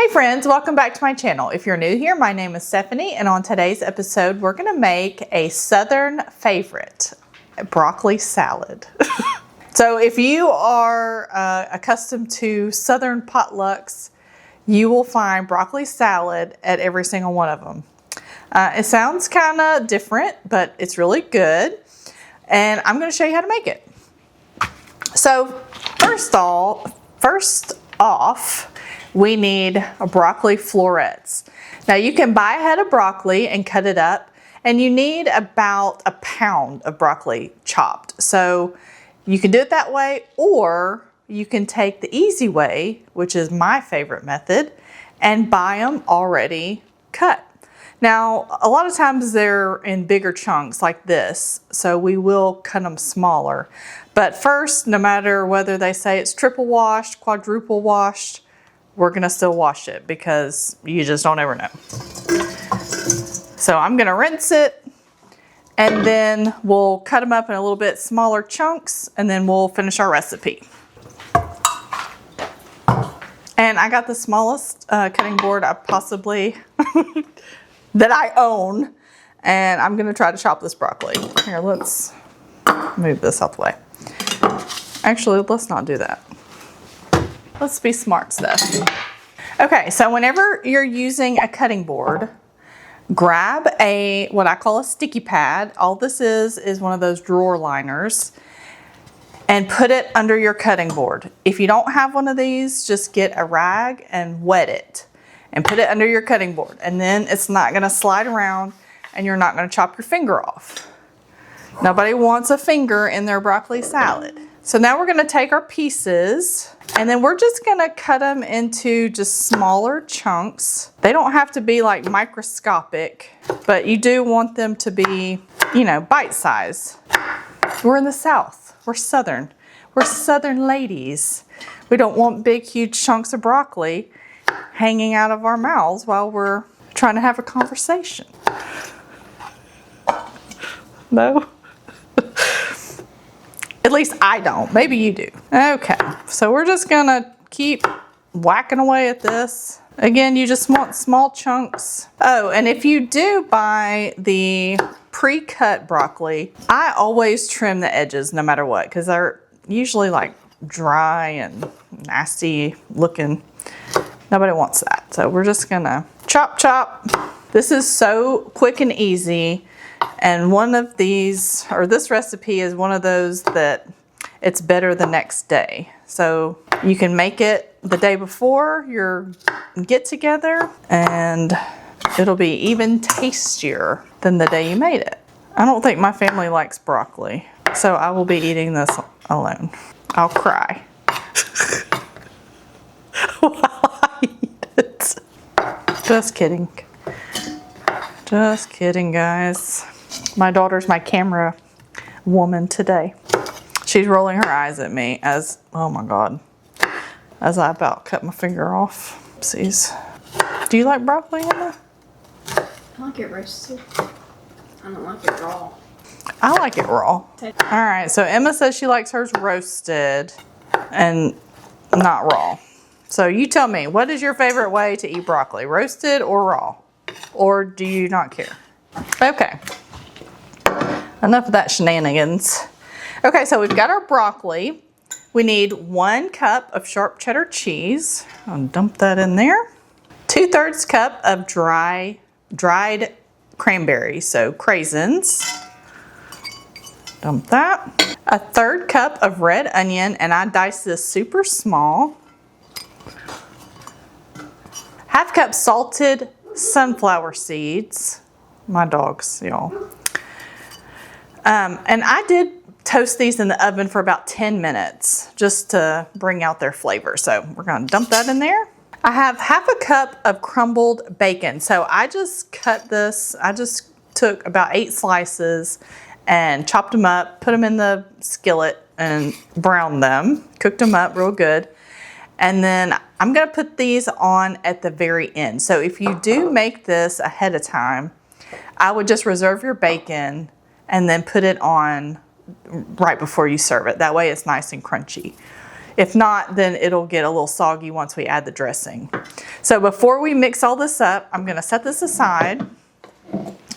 Hey friends, welcome back to my channel. If you're new here, my name is Stephanie, and on today's episode, we're gonna make a Southern favorite, broccoli salad. So if you are accustomed to Southern potlucks, you will find broccoli salad at every single one of them. It sounds kind of different, but it's really good, and I'm gonna show you how to make it. So first off, we need broccoli florets. Now you can buy a head of broccoli and cut it up, and you need about a pound of broccoli chopped. So you can do it that way, or you can take the easy way, which is my favorite method, and buy them already cut. Now, a lot of times they're in bigger chunks like this, so we will cut them smaller. But first, no matter whether they say it's triple washed, quadruple washed, we're gonna still wash it because you just don't ever know. So I'm gonna rinse it, and then we'll cut them up in a little bit smaller chunks, and then we'll finish our recipe. And I got the smallest cutting board I possibly, that I own, and I'm gonna try to chop this broccoli. Here, let's move this out the way. Actually, let's not do that. Let's be smart stuff. Okay, so whenever you're using a cutting board, grab what I call a sticky pad. All this is one of those drawer liners, and put it under your cutting board. If you don't have one of these, just get a rag and wet it and put it under your cutting board, and then it's not gonna slide around and you're not gonna chop your finger off. Nobody wants a finger in their broccoli salad. So now we're gonna take our pieces, and then we're just gonna cut them into just smaller chunks. They don't have to be like microscopic, but you do want them to be, bite size. We're in the South, we're Southern. We're Southern ladies. We don't want big, huge chunks of broccoli hanging out of our mouths while we're trying to have a conversation. No? At least I don't. Maybe you do. Okay, so we're just gonna keep whacking away at this. Again, you just want small chunks. Oh, and if you do buy the pre-cut broccoli, I always trim the edges no matter what, because they're usually like dry and nasty looking. Nobody wants that. So we're just gonna chop, chop. This is so quick and easy. And one of these, or this recipe is one of those that it's better the next day. So you can make it the day before your get together, and it'll be even tastier than the day you made it. I don't think my family likes broccoli, so I will be eating this alone. I'll cry while I eat it. Just kidding. Just kidding, guys. My daughter's my camera woman today. She's rolling her eyes at me as, oh my God, as I about cut my finger off. Oopsies. Do you like broccoli, Emma? I like it roasted. I don't like it raw. I like it raw. All right, so Emma says she likes hers roasted and not raw. So you tell me, what is your favorite way to eat broccoli, roasted or raw? Or do you not care? Okay, enough of that shenanigans. Okay, so we've got our broccoli. We need 1 cup of sharp cheddar cheese. I'll dump that in there. 2/3 cup of dried cranberries, so craisins. Dump that. 1/3 cup of red onion, and I dice this super small. 1/2 cup salted sunflower seeds. My dogs, y'all. And I did toast these in the oven for about 10 minutes just to bring out their flavor. So we're gonna dump that in there. I have 1/2 cup of crumbled bacon. So I just cut this, I just took about 8 slices and chopped them up, put them in the skillet and browned them, cooked them up real good. And then I'm gonna put these on at the very end. So if you do make this ahead of time, I would just reserve your bacon and then put it on right before you serve it. That way it's nice and crunchy. If not, then it'll get a little soggy once we add the dressing. So before we mix all this up, I'm gonna set this aside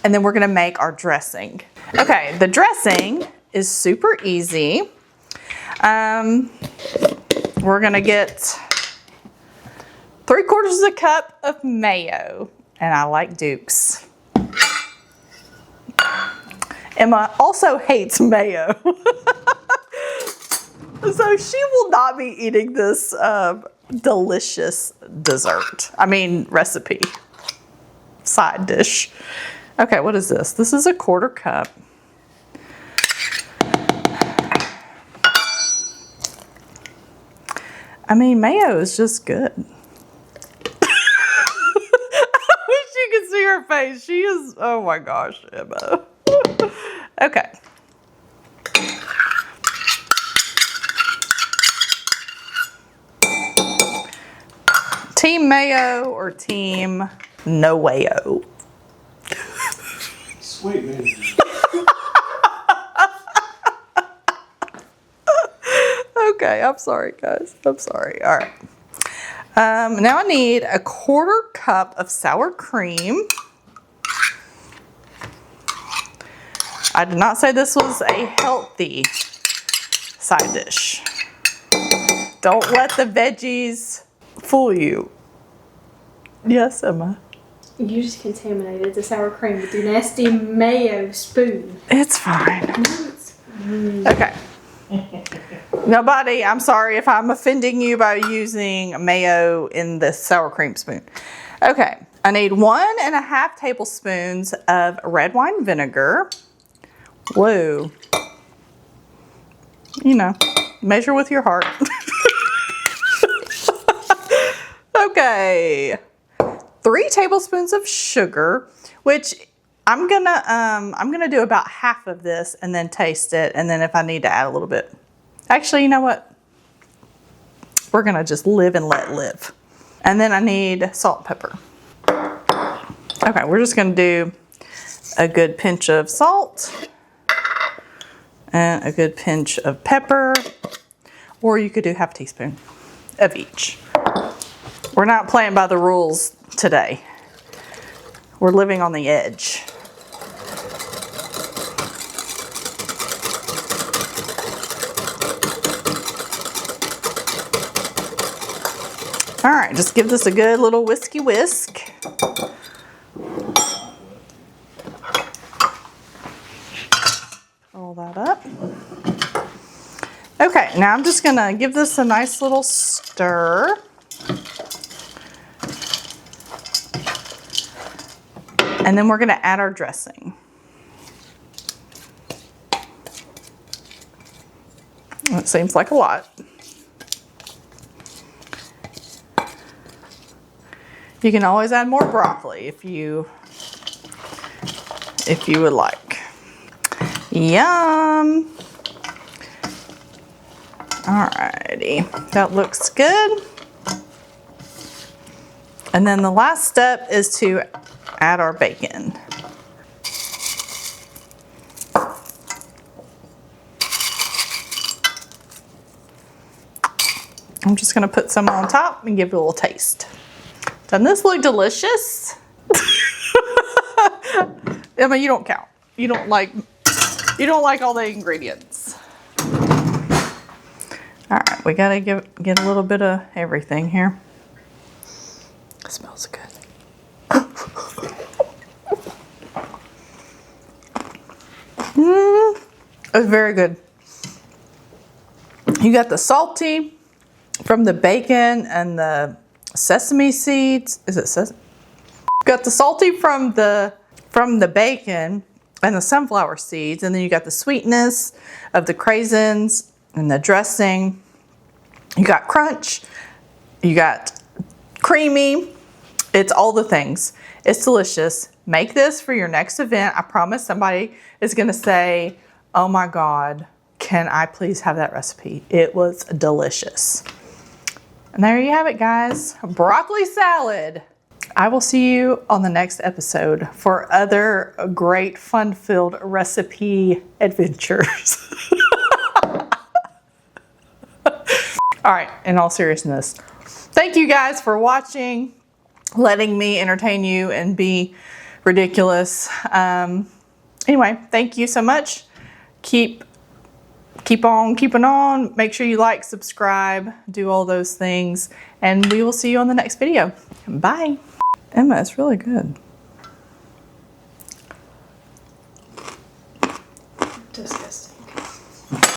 and then we're gonna make our dressing. Okay, the dressing is super easy. We're gonna get 3/4 cup of mayo, and I like Duke's. Emma also hates mayo. So she will not be eating this delicious recipe, side dish. Okay, what is this? This is 1/4 cup. I mean, mayo is just good. I wish you could see her face. She is, oh my gosh, Emma. Okay. Team mayo or team no wayo? Sweet man. Okay, I'm sorry, guys. I'm sorry. All right. Now I need 1/4 cup of sour cream. I did not say this was a healthy side dish. Don't let the veggies fool you. Yes, Emma. You just contaminated the sour cream with your nasty mayo spoon. It's fine. No, it's Okay. Nobody, I'm sorry if I'm offending you by using mayo in the sour cream spoon. Okay, I need 1.5 tablespoons of red wine vinegar. Whoa. You know, measure with your heart. Okay. 3 tablespoons of sugar, which I'm gonna do about half of this and then taste it, and then if I need to add a little bit. Actually, you know what? We're gonna just live and let live. And then I need salt and pepper. Okay, we're just gonna do a good pinch of salt and a good pinch of pepper, or you could do half a teaspoon of each. We're not playing by the rules today. We're living on the edge. All right, just give this a good little whisk. Roll that up. Okay, now I'm just gonna give this a nice little stir. And then we're gonna add our dressing. That seems like a lot. You can always add more broccoli if you would like. Yum. Alrighty, that looks good. And then the last step is to add our bacon. I'm just gonna put some on top and give it a little taste. Doesn't this look delicious? Emma, you don't count. You don't like all the ingredients. All right, we gotta get a little bit of everything here. It smells good. It's very good. You got the salty from the bacon and the sesame seeds. Is it sesame? You got the salty from the bacon and the sunflower seeds, and then you got the sweetness of the craisins and the dressing. You got crunch. You got creamy. It's all the things. It's delicious. Make this for your next event. I promise somebody is gonna say, oh my God, can I please have that recipe? It was delicious. And there you have it, guys. Broccoli salad. I will see you on the next episode for other great fun-filled recipe adventures. All right, in all seriousness, thank you guys for watching, letting me entertain you and be ridiculous. Anyway, thank you so much. Keep on keeping on. Make sure you like, subscribe, do all those things, and we will see you on the next video. Bye. Emma, it's really good.